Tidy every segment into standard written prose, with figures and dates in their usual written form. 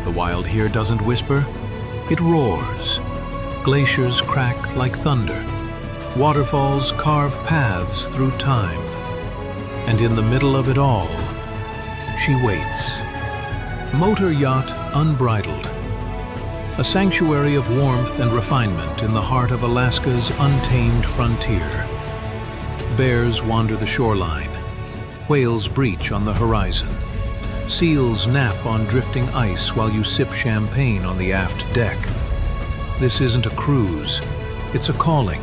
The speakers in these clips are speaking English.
The wild here doesn't whisper, it roars. Glaciers crack like thunder. Waterfalls carve paths through time. And in the middle of it all, she waits. Motor Yacht Unbridled. A sanctuary of warmth and refinement in the heart of Alaska's untamed frontier. Bears wander the shoreline. Whales breach on the horizon. Seals nap on drifting ice while you sip champagne on the aft deck. This isn't a cruise, it's a calling,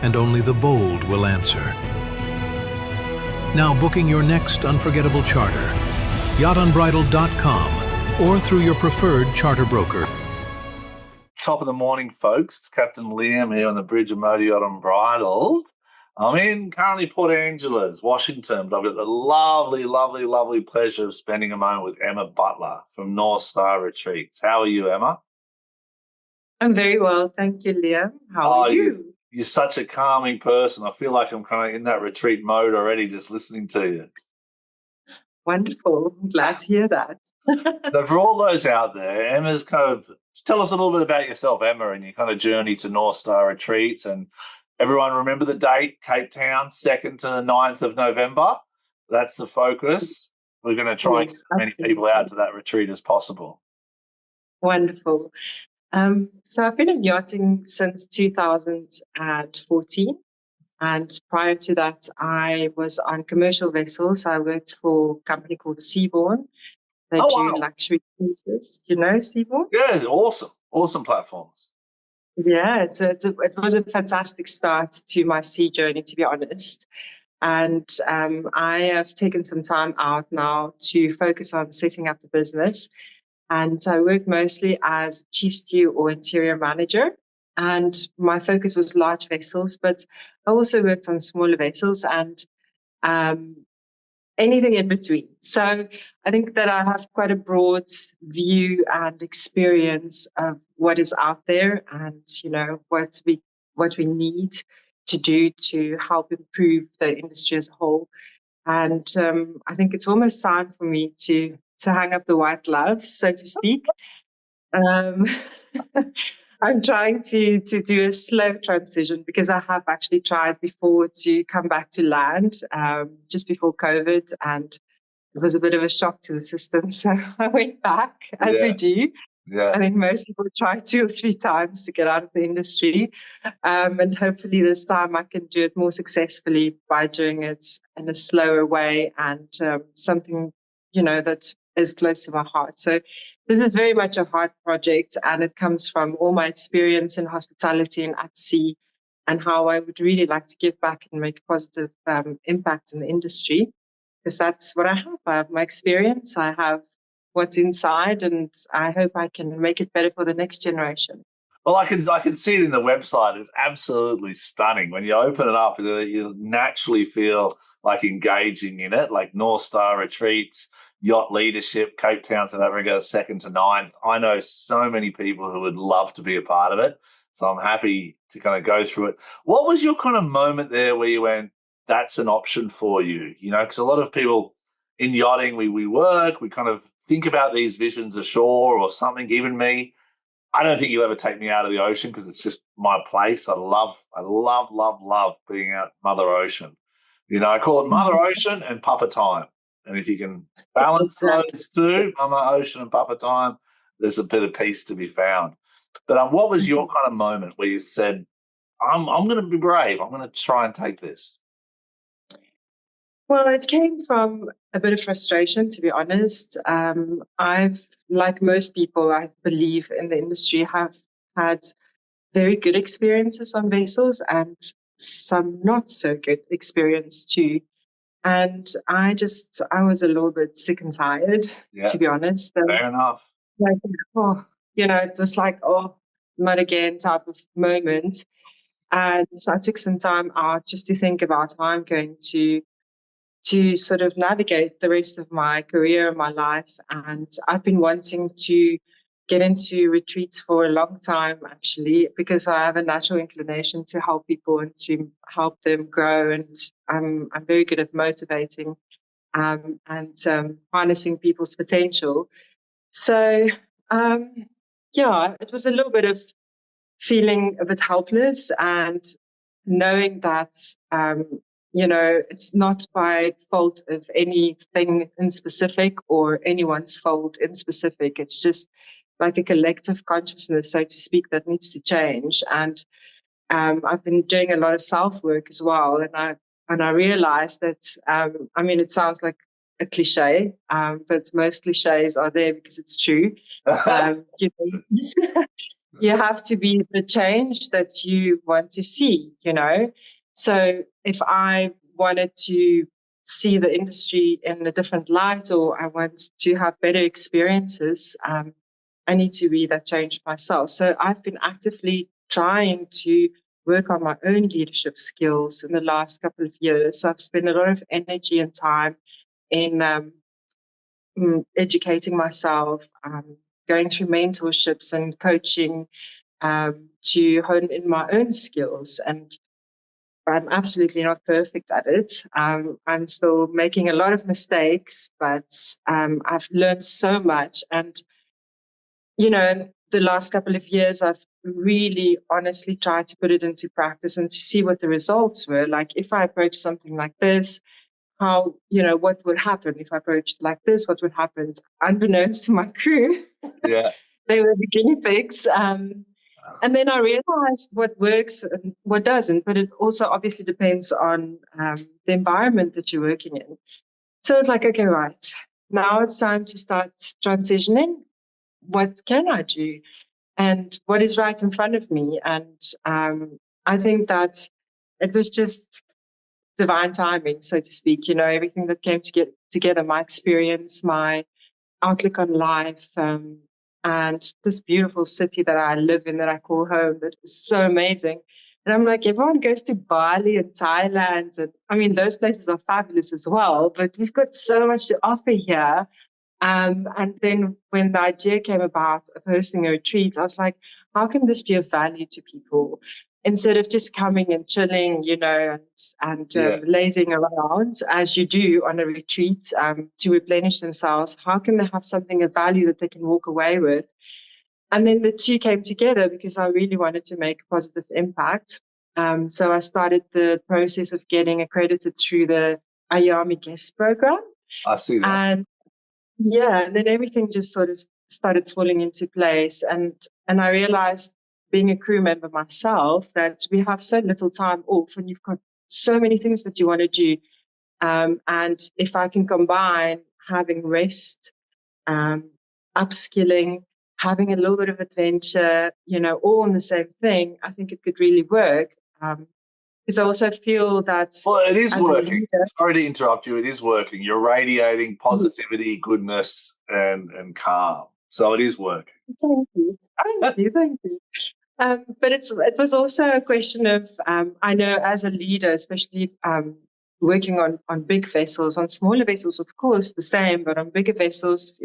and only the bold will answer. Now booking your next unforgettable charter, yachtunbridled.com or through your preferred charter broker. Top of the morning, folks. It's Captain Liam here on the bridge of Motor Yacht Unbridled. I'm in currently Port Angeles, Washington, but I've got the lovely pleasure of spending a moment with Emma Butler from North Star Retreats. How are you, Emma? I'm very well, thank you, Liam. How are you? You're such a calming person. I feel like I'm kind of in that retreat mode already just listening to you. Wonderful. I'm glad to hear that. So for all those out there, Emma's tell us a little bit about yourself, Emma, and your kind of journey to North Star Retreats. And everyone remember the date, Cape Town, 2nd to the 9th of November. That's the focus. We're going to try and get as many people out to that retreat as possible. Wonderful. So I've been in yachting since 2014. And prior to that, I was on commercial vessels. I worked for a company called Seabourn. They do luxury cruises. You know Seabourn? Yeah, awesome platforms. Yeah, it was a fantastic start to my sea journey, to be honest. And I have taken some time out now to focus on setting up the business. And I work mostly as chief stew or interior manager. And my focus was large vessels, but I also worked on smaller vessels and anything in between. So I think that I have quite a broad view and experience of what is out there and, what we need to do to help improve the industry as a whole. And I think it's almost time for me to hang up the white gloves, so to speak. I'm trying to do a slow transition because I have actually tried before to come back to land just before COVID, and it was a bit of a shock to the system. So I went back, as we do. Yeah. I think most people try 2 or 3 times to get out of the industry. And hopefully this time I can do it more successfully by doing it in a slower way and something, that is close to my heart. So this is very much a heart project, and it comes from all my experience in hospitality and at sea and how I would really like to give back and make a positive impact in the industry, because that's what I have. I have my experience, I have what's inside, and I hope I can make it better for the next generation. Well, I can see it in the website. It's absolutely stunning. When you open it up, you naturally feel like engaging in it, like North Star Retreats, Yacht Leadership, Cape Town, South Africa, 2nd to 9th. I know so many people who would love to be a part of it, so I'm happy to kind of go through it. What was your kind of moment there where you went, that's an option for you? Because a lot of people in yachting, we work, we kind of think about these visions ashore or something. Even me, I don't think you'll ever take me out of the ocean because it's just my place. I love being out Mother Ocean. I call it Mother Ocean and Papa Time. And if you can balance those two, Mama Ocean and Papa Time, there's a bit of peace to be found. But what was your kind of moment where you said, I'm going to be brave. I'm going to try and take this? Well, it came from a bit of frustration, to be honest. I've, like most people, I believe in the industry, have had very good experiences on vessels and some not so good experience too. And I was a little bit sick and tired, to be honest. And fair enough. Just like, not again type of moment. And so I took some time out just to think about how I'm going to sort of navigate the rest of my career and my life. And I've been wanting to get into retreats for a long time, actually, because I have a natural inclination to help people and to help them grow. And I'm very good at motivating and harnessing people's potential. So Um, yeah, it was a little bit of feeling a bit helpless and knowing that, it's not by fault of anything in specific or anyone's fault in specific. It's just like a collective consciousness, so to speak, that needs to change. And I've been doing a lot of self work as well, and I realized that it sounds like a cliche, but most cliches are there because it's true. You have to be the change that you want to see. So if I wanted to see the industry in a different light, or I want to have better experiences, I need to be that change myself. So I've been actively trying to work on my own leadership skills in the last couple of years. So I've spent a lot of energy and time in educating myself, going through mentorships and coaching, to hone in my own skills. And I'm absolutely not perfect at it. I'm still making a lot of mistakes, but I've learned so much. And, the last couple of years, I've really honestly tried to put it into practice and to see what the results were. Like if I approach something like this, what would happen if I approached it like this? What would happen? Unbeknownst to my crew, Yeah. they were the guinea pigs. And then I realized what works and what doesn't, but it also obviously depends on the environment that you're working in. So it's like, okay, right, now it's time to start transitioning. What can I do? And what is right in front of me? And I think that it was just divine timing, so to speak, everything that came to get together, my experience, my outlook on life, and this beautiful city that I live in that I call home, that is so amazing. And I'm like, everyone goes to Bali and Thailand, and I mean, those places are fabulous as well, but we've got so much to offer here. And then when the idea came about of hosting a retreat, I was like, how can this be of value to people? Instead of just coming and chilling, and Yeah. lazing around as you do on a retreat, to replenish themselves, how can they have something of value that they can walk away with? And then the two came together because I really wanted to make a positive impact. So I started the process of getting accredited through the Ayami Guest Program. I see that. And yeah, and then everything just sort of started falling into place. And I realized, being a crew member myself, that we have so little time off and you've got so many things that you want to do. And if I can combine having rest, um, upskilling, having a little bit of adventure, all in the same thing, I think it could really work. Because I also feel that Well, it is as a working. leader, Sorry to interrupt you. It is working. You're radiating positivity, goodness, and calm. So it is working. thank you, thank you. But it was also a question of, I know as a leader, especially working on big vessels, on smaller vessels, of course, the same, but on bigger vessels,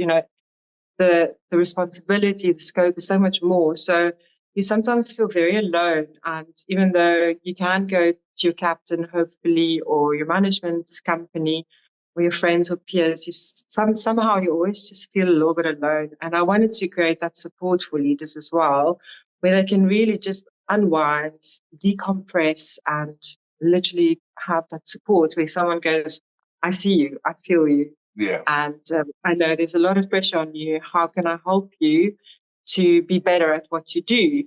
the responsibility, the scope is so much more. So you sometimes feel very alone. And even though you can go to your captain, hopefully, or your management company, or your friends or peers, somehow you always just feel a little bit alone. And I wanted to create that support for leaders as well, where they can really just unwind, decompress, and literally have that support where someone goes, I see you, I feel you. Yeah. And I know there's a lot of pressure on you. How can I help you to be better at what you do?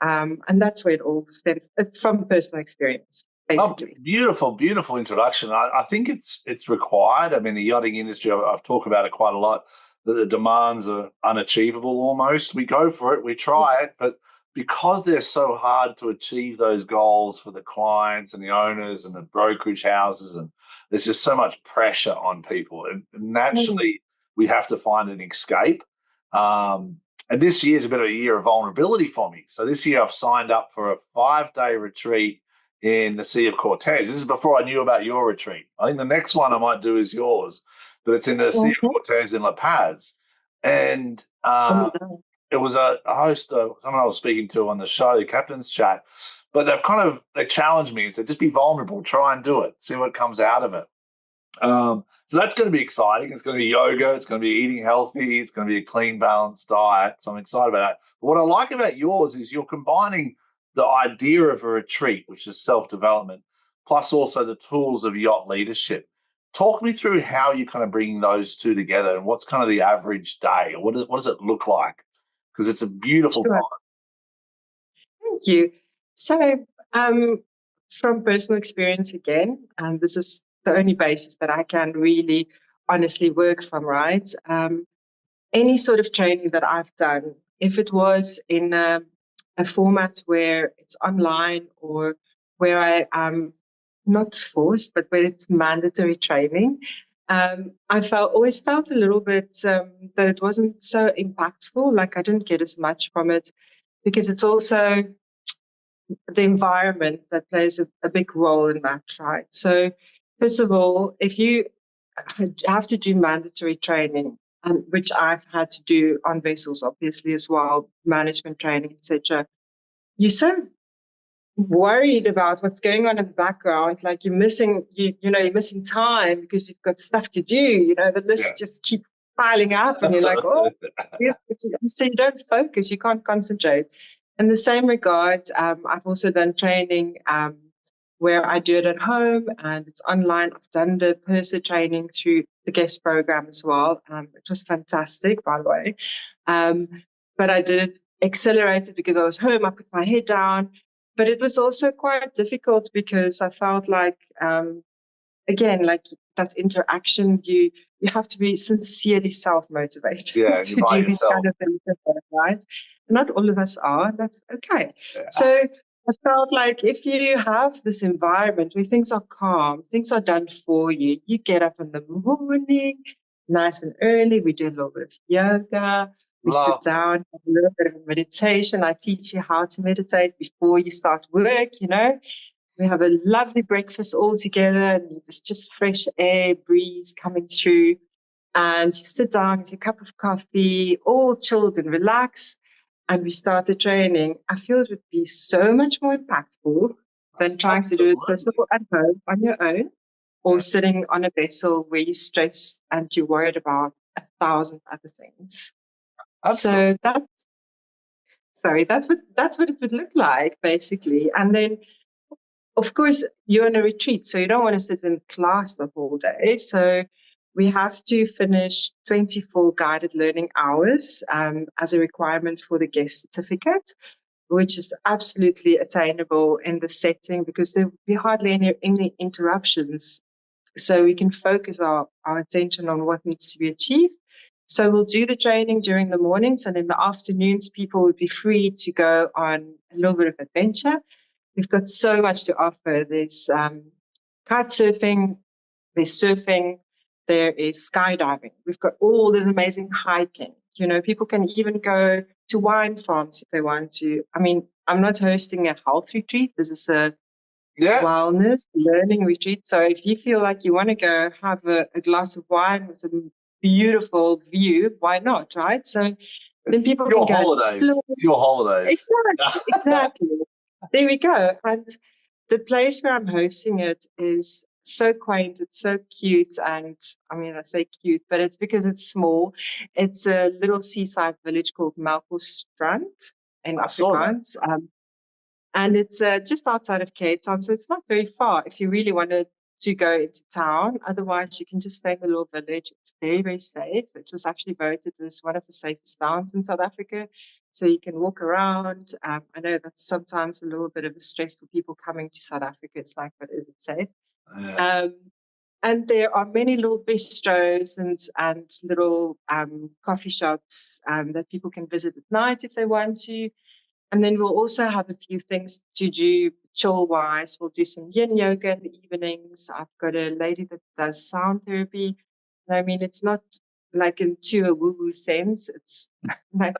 And that's where it all stems from personal experience, Oh, basically. beautiful, beautiful introduction. I think it's required. I mean, the yachting industry, I've talked about it quite a lot, that the demands are unachievable almost. We go for it, we try it, but because they're so hard to achieve those goals for the clients and the owners and the brokerage houses, and there's just so much pressure on people. And naturally, we have to find an escape. And this year's a bit of a year of vulnerability for me. So this year I've signed up for a 5-day retreat in the Sea of Cortez. This is before I knew about your retreat. I think the next one I might do is yours, but it's in the Sea of Cortez in La Paz. And it was a host, someone I was speaking to on the show, the captain's chat, but they challenged me and said, just be vulnerable, try and do it, see what comes out of it. So that's going to be exciting. It's going to be yoga. It's going to be eating healthy. It's going to be a clean, balanced diet. So I'm excited about that. But what I like about yours is you're combining the idea of a retreat, which is self-development, plus also the tools of yacht leadership. Talk me through how you're kind of bringing those two together and what's kind of the average day, or what does it look like? Because it's a beautiful Sure. time. Thank you. So, from personal experience again, and this is the only basis that I can really honestly work from, right? Any sort of training that I've done, if it was in a format where it's online or where I am not forced, but where it's mandatory training, always felt a little bit that it wasn't so impactful. Like I didn't get as much from it because it's also the environment that plays a big role in that, right? So, first of all, if you have to do mandatory training, and which I've had to do on vessels, obviously as well, management training, etc., you're so worried about what's going on in the background, like you're missing time because you've got stuff to do. The lists just keep piling up, and you're like, oh, yes, so you don't focus, you can't concentrate. In the same regard, I've also done training where I do it at home and it's online. I've done the PERSA training through the guest program as well, which was fantastic, by the way. But I did it accelerated because I was home. I put my head down, but it was also quite difficult because I felt like, again, like that interaction, you have to be sincerely self-motivated Yeah, and you're to by do these yourself. kind of things, right? Not all of us are. That's okay. Yeah. So I felt like if you have this environment where things are calm, things are done for you, you get up in the morning, nice and early. We do a little bit of yoga. We sit Love. down, have a little bit of meditation. I teach you how to meditate before you start work. We have a lovely breakfast all together, and there's just fresh air, breeze coming through. And you sit down with your cup of coffee, all chilled and relaxed, and we start the training. I feel it would be so much more impactful than trying to do it first of Absolutely. all at home on your own, or Yeah, sitting on a vessel where you're stressed and you're worried about 1,000 other things. absolutely. So that's what it would look like basically. And then of course, you're on a retreat, so you don't want to sit in class the whole day. So we have to finish 24 guided learning hours as a requirement for the guest certificate, which is absolutely attainable in the setting because there will be hardly any interruptions. So we can focus our attention on what needs to be achieved. So we'll do the training during the mornings, and in the afternoons, people would be free to go on a little bit of adventure. We've got so much to offer. There's kite surfing, there's surfing, there is skydiving. We've got all this amazing hiking. People can even go to wine farms if they want to. I mean, I'm not hosting a health retreat. This is a Yeah, wellness learning retreat. So if you feel like you want to go have a glass of wine with a beautiful view, why not, right? So then it's people can your go and holidays. explore. It's your holidays. Exactly. There we go. And the place where I'm hosting it is so quaint. It's so cute. And I mean, I say cute, but it's because it's small. It's a little seaside village called Melkbosstrand in I saw that. Afrikaans. And it's just outside of Cape Town. So it's not very far if you really wanted to go into town. Otherwise, you can just stay in the little village. It's very, very safe. It was actually voted as one of the safest towns in South Africa. So you can walk around. I know that's sometimes a little bit of a stress for people coming to South Africa. It's like, but is it safe? Yeah. Um, and there are many little bistros and little coffee shops that people can visit at night if they want to. And then we'll also have a few things to do chill wise. We'll do some yin yoga in the evenings. I've got a lady that does sound therapy. And I mean, it's not like into a woo woo sense, it's like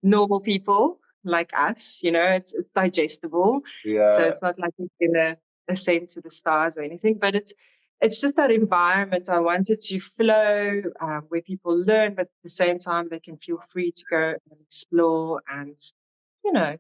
normal people like us, it's digestible. So Yeah. it's not like it's going to ascend to the stars or anything, but it's just that environment I wanted to flow where people learn, but at the same time they can feel free to go and explore and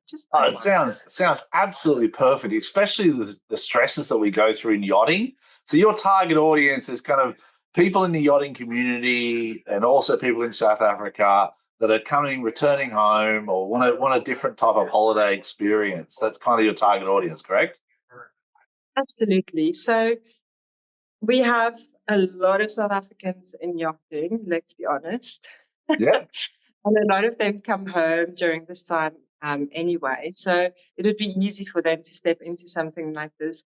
just Oh, don't it mind. sounds absolutely perfect, especially the stresses that we go through in yachting. So your target audience is kind of people in the yachting community and also people in South Africa that are returning home or want a different type of holiday experience. That's kind of your target audience, correct? Absolutely. So we have a lot of South Africans in yachting, let's be honest. Yeah. And a lot of them come home during this time anyway. So it would be easy for them to step into something like this.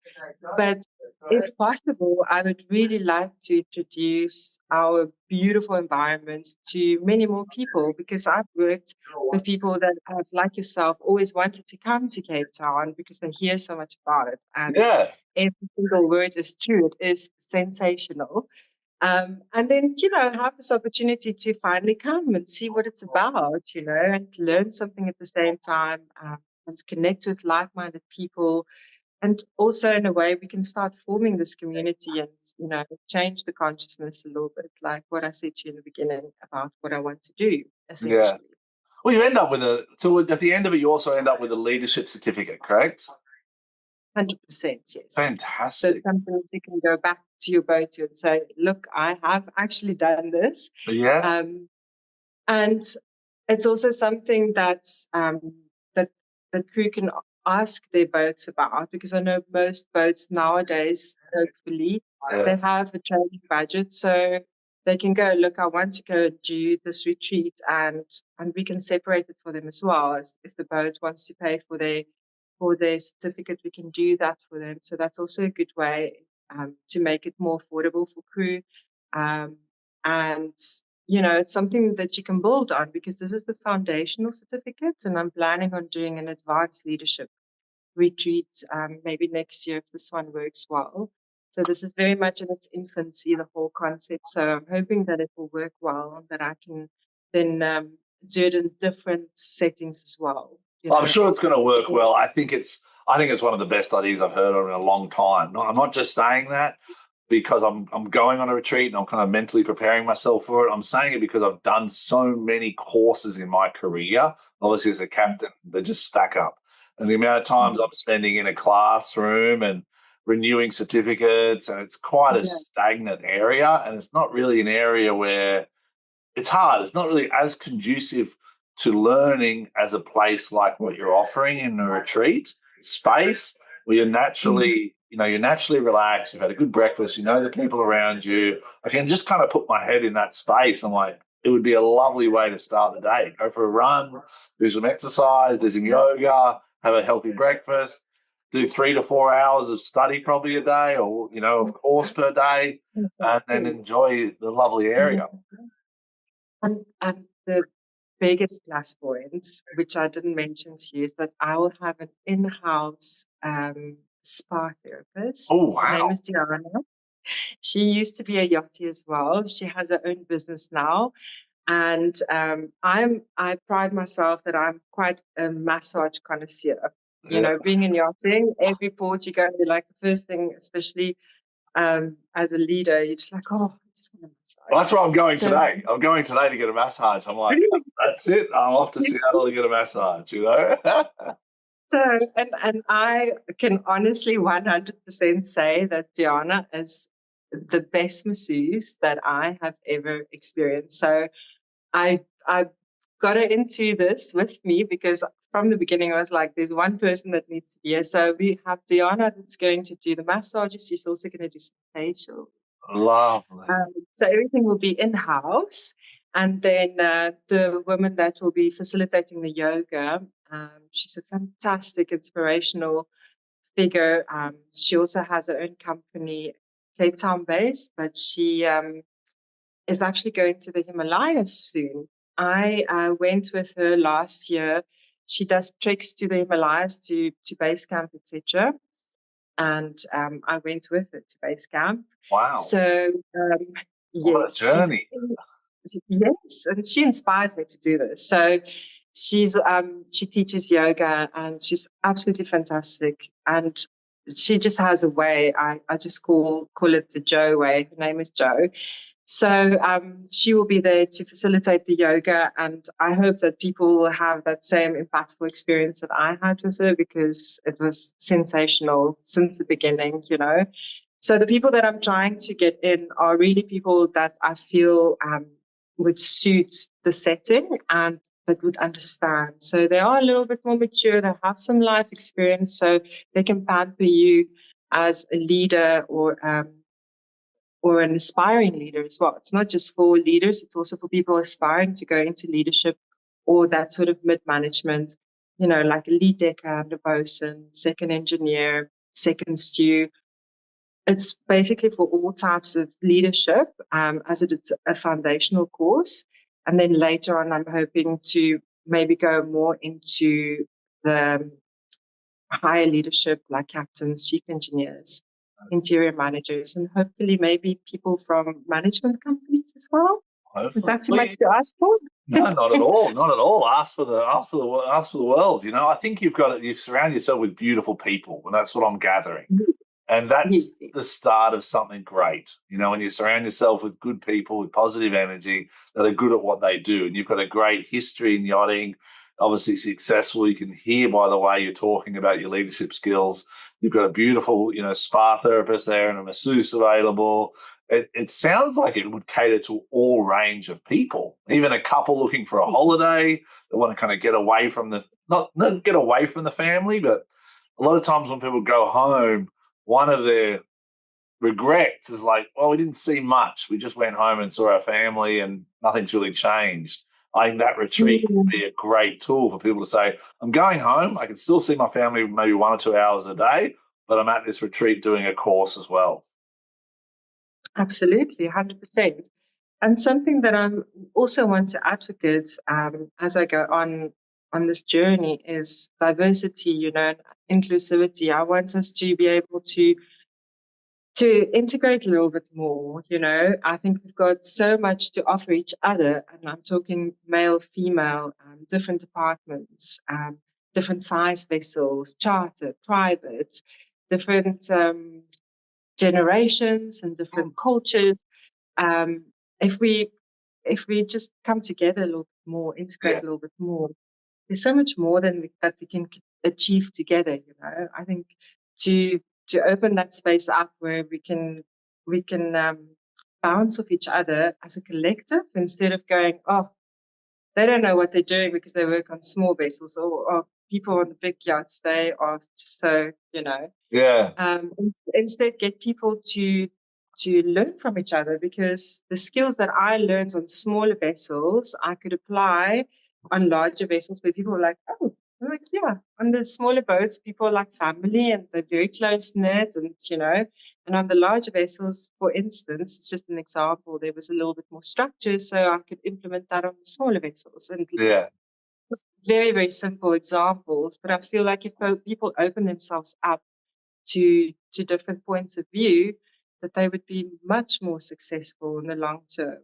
But if possible, I would really like to introduce our beautiful environments to many more people, because I've worked with people that have, like yourself, always wanted to come to Cape Town because they hear so much about it. And Yeah. every single word is true. It is sensational. And then, have this opportunity to finally come and see what it's about, and learn something at the same time, and connect with like-minded people. And also, in a way, we can start forming this community and, change the consciousness a little bit, like what I said to you in the beginning about what I want to do, Yeah. essentially. Well, you end up so at the end of it, you also end up with a leadership certificate, correct? 100%, yes. So it's Fantastic. something that you can go back to your boat to and say, look, I have actually done this. Yeah. Um, and it's also something that that crew can ask their boats about, because I know most boats nowadays, hopefully, Yeah. they have a training budget, so they can go, look, I want to go do this retreat, and we can separate it for them as well. As if the boat wants to pay for their certificate, we can do that for them. So that's also a good way to make it more affordable for crew. And it's something that you can build on, because this is the foundational certificate, and I'm planning on doing an advanced leadership retreat maybe next year if this one works well. So this is very much in its infancy, the whole concept. So I'm hoping that it will work well and that I can then do it in different settings as well. I'm sure it's going to work well. I think it's one of the best ideas I've heard of in a long time. I'm not just saying that because I'm going on a retreat and I'm kind of mentally preparing myself for it. I'm saying it because I've done so many courses in my career. Obviously, as a captain, they just stack up. And the amount of times I'm spending in a classroom and renewing certificates, and it's quite a Yeah. stagnant area. And it's not really an area where it's hard. It's not really as conducive to learning as a place like what you're offering in a retreat space where you're naturally relaxed. You've had a good breakfast. You know the people around you. I can just kind of put my head in that space. I'm like, it would be a lovely way to start the day. Go for a run, do some exercise, do some yoga, have a healthy breakfast, do 3 to 4 hours of study probably a day, or of course per day, and then enjoy the lovely area. And the biggest plus point, which I didn't mention to you, is that I will have an in-house spa therapist. Oh Her name wow! is Diana. She used to be a yachty as well. She has her own business now. And I pride myself that I'm quite a massage connoisseur. Yeah. Being in yachting, every port you go, like the first thing, especially as a leader, you're just like, oh, I just want a Well, massage. that's where I'm going So today. I'm going today to get a massage. I'm like, that's it. I'm off to Seattle to get a massage, So, and I can honestly 100% say that Diana is the best masseuse that I have ever experienced. So I got her into this with me because from the beginning I was like, there's one person that needs to be here. So we have Diana that's going to do the massages. She's also going to do some facial. Lovely. So everything will be in-house. And then the woman that will be facilitating the yoga, she's a fantastic, inspirational figure. She also has her own company, Cape Town based, but she is actually going to the Himalayas soon. I went with her last year. She does treks to the Himalayas to base camp, etc. And I went with her to base camp. Wow. So What a yes, journey. yes, and she inspired me to do this. So she teaches yoga and she's absolutely fantastic. And she just has a way. I just call it the Joe way. Her name is Joe. So she will be there to facilitate the yoga, and I hope that people will have that same impactful experience that I had with her, because it was sensational since the beginning, you know. So the people that I'm trying to get in are really people that I feel would suit the setting and that would understand. So they are a little bit more mature, they have some life experience, so they can pamper you as a leader or an aspiring leader as well. It's not just for leaders, it's also for people aspiring to go into leadership or that sort of mid-management, you know, like a lead deckhand, a bosun, second engineer, second stew. It's basically for all types of leadership, as it is a foundational course. And then later on, I'm hoping to maybe go more into the higher leadership, like captains, chief engineers, interior managers, and hopefully maybe people from management companies as well. Is Hopefully. that too much to ask for? No, not at all. Not at all. Ask for the world. You know, I think you've surrounded yourself with beautiful people, and that's what I'm gathering. And that's Yes. the start of something great. You know, when you surround yourself with good people with positive energy that are good at what they do, and you've got a great history in yachting, obviously successful. You can hear by the way you're talking about your leadership skills. You've got a beautiful, spa therapist there and a masseuse available. It sounds like it would cater to all range of people, even a couple looking for a holiday. They want to kind of get away from not get away from the family, but a lot of times when people go home, one of their regrets is like, well, we didn't see much. We just went home and saw our family and nothing's really changed. I think that retreat would be a great tool for people to say, I'm going home. I can still see my family maybe 1 or 2 hours a day, but I'm at this retreat doing a course as well. Absolutely, 100%. And something that I also want to advocate as I go on this journey is diversity, you know, and inclusivity. I want us to be able to integrate a little bit more, you know. I think we've got so much to offer each other, and I'm talking male, female, different departments, different size vessels, charter, private, different generations and different cultures. Um, if we just come together a little bit more, integrate a little bit more, there's so much more that we can achieve together. You know, I think to open that space up where we can bounce off each other as a collective instead of going, oh, they don't know what they're doing because they work on small vessels, or people on the big yachts, they are just so, you know. Yeah. Instead, get people to learn from each other, because the skills that I learned on smaller vessels, I could apply on larger vessels where people are like, oh, I'm like, yeah, on the smaller boats, people are like family and they're very close knit, and you know, and on the larger vessels, for instance, it's just an example, there was a little bit more structure, so I could implement that on the smaller vessels. And Yeah. just very, very simple examples, but I feel like if people open themselves up to different points of view, that they would be much more successful in the long term,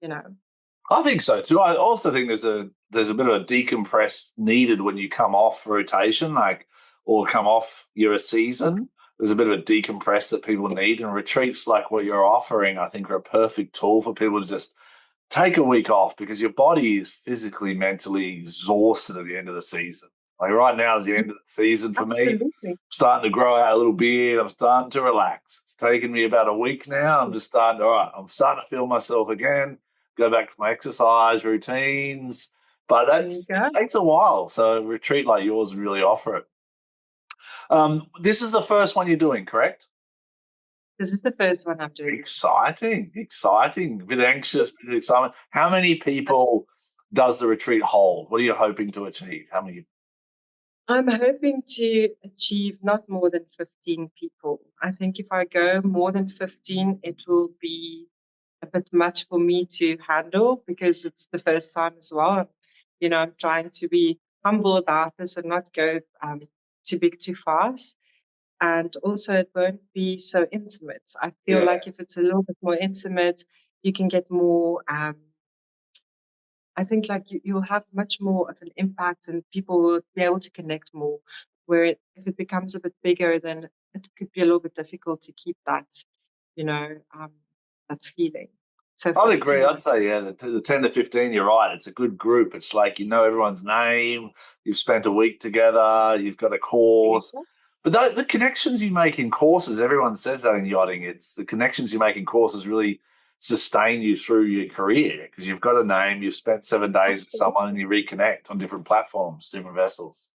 you know. I think so too. I also think there's a bit of a decompress needed when you come off rotation, or come off your season. There's a bit of a decompress that people need, and retreats like what you're offering, I think, are a perfect tool for people to just take a week off, because your body is physically, mentally exhausted at the end of the season. Like right now is the end of the season for me. I'm Absolutely. starting to grow out a little beard. I'm starting to relax. It's taken me about a week now. I'm starting to feel myself again, go back to my exercise routines. But There you it go. takes a while. So a retreat like yours really offer it. This is the first one you're doing, correct? This is the first one I'm doing. Exciting, exciting. A bit anxious, a bit excitement. How many people does the retreat hold? What are you hoping to achieve? How many? I'm hoping to achieve not more than 15 people. I think if I go more than 15, it will be a bit much for me to handle, because it's the first time as well. You know, I'm trying to be humble about this and not go too big too fast. And also, it won't be so intimate. I feel Yeah, like if it's a little bit more intimate, you can get more. I think like you'll have much more of an impact, and people will be able to connect more. If it becomes a bit bigger, then it could be a little bit difficult to keep that, you know, that feeling. So I'd 50 agree. I'd months. say, yeah, the 10 to 15, you're right. It's a good group. It's like you know everyone's name, you've spent a week together, you've got a course. But the connections you make in courses, everyone says that in yachting, it's the connections you make in courses really sustain you through your career because you've got a name, you've spent 7 days with someone and you reconnect on different platforms, different vessels.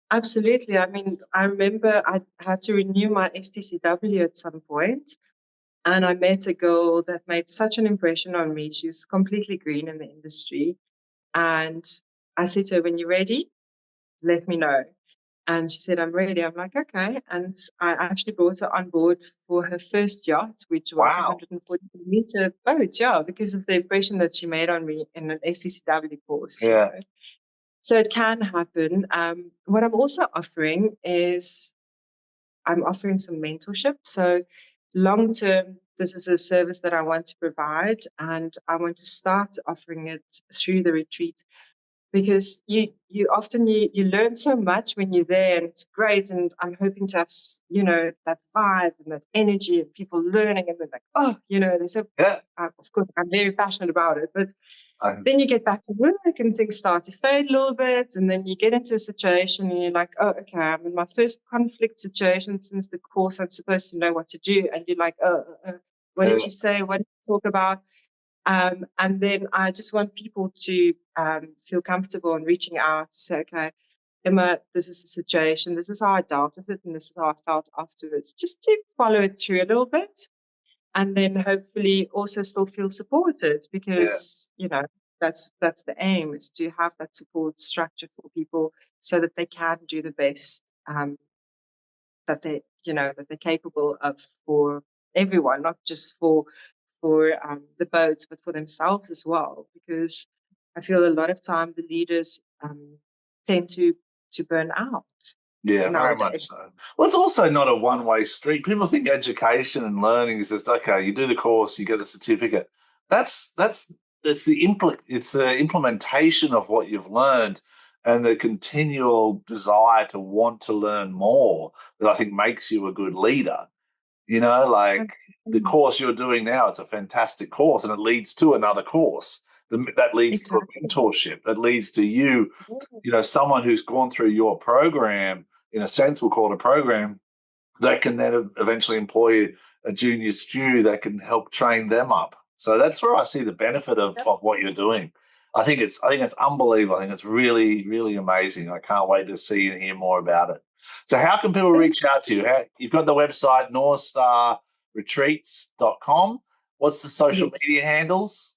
Absolutely. I mean, I remember I had to renew my STCW at some point, and I met a girl that made such an impression on me. She was completely green in the industry. And I said to her, when you're ready, let me know. And she said, I'm ready. I'm like, okay. And I actually brought her on board for her first yacht, which was a Wow. 140-meter boat, yeah, because of the impression that she made on me in an SCCW course. Yeah. So it can happen. What I'm also offering is I'm offering some mentorship. So long term, this is a service that I want to provide, and I want to start offering it through the retreat because you often you learn so much when you're there, and it's great. And I'm hoping to have that vibe and that energy and people learning, and they're like, oh, they're so. Yeah. Of course, I'm very passionate about it, but I- then you get back to work and things start to fade a little bit, and then you get into a situation and you're like, oh, okay, I'm in my first conflict situation since the course. I'm supposed to know what to do, and you're like, what did she say? What did she talk about? And then I just want people to feel comfortable in reaching out to say, okay, Emma, this is the situation. This is how I dealt with it, and this is how I felt afterwards. Just to follow it through a little bit, and then hopefully also still feel supported because that's the aim, is to have that support structure for people so that they can do the best that they're capable of for everyone, not just for the boats, but for themselves as well. Because I feel a lot of time the leaders tend to burn out Yeah, very much nowadays. so. Well, it's also not a one-way street. People think education and learning is just okay. You do the course, you get a certificate. It's the implementation of what you've learned and the continual desire to want to learn more that I think makes you a good leader. Like the course you're doing now, it's a fantastic course, and it leads to another course. That leads to a Exactly. mentorship. That leads to you, someone who's gone through your program, in a sense, we'll call it a program, that can then eventually employ a junior stew that can help train them up. So that's where I see the benefit of what you're doing. I think it's unbelievable. I think it's really, really amazing. I can't wait to see and hear more about it. So how can people reach out to you? You've got the website, northstarretreats.com. What's the social media handles?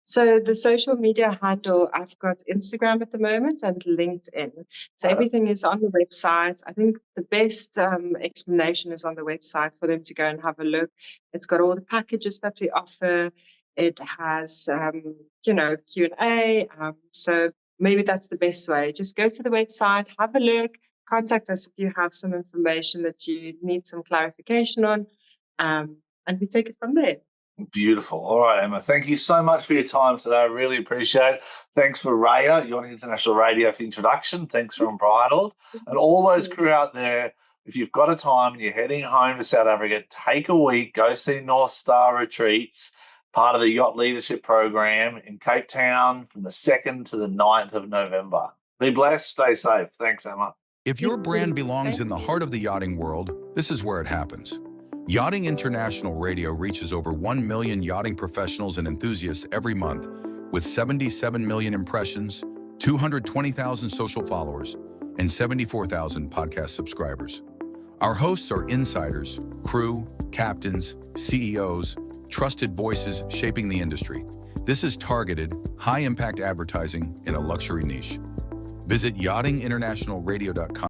So the social media handle, I've got Instagram at the moment and LinkedIn. So everything is on the website. I think the best explanation is on the website for them to go and have a look. It's got all the packages that we offer. It has, Q&A. So maybe that's the best way. Just go to the website, have a look, contact us if you have some information that you need some clarification on, and we take it from there. Beautiful. All right, Emma. Thank you so much for your time today. I really appreciate it. Thanks for Raya, Yachting International Radio, for the introduction. Thanks for Unbridled. And all those crew out there, if you've got a time and you're heading home to South Africa, take a week, go see North Star Retreats, part of the Yacht Leadership Program in Cape Town from the 2nd to the 9th of November. Be blessed. Stay safe. Thanks, Emma. If your brand belongs in the heart of the yachting world, this is where it happens. Yachting International Radio reaches over 1 million yachting professionals and enthusiasts every month, with 77 million impressions, 220,000 social followers, and 74,000 podcast subscribers. Our hosts are insiders, crew, captains, CEOs, trusted voices shaping the industry. This is targeted, high-impact advertising in a luxury niche. Visit yachtinginternationalradio.com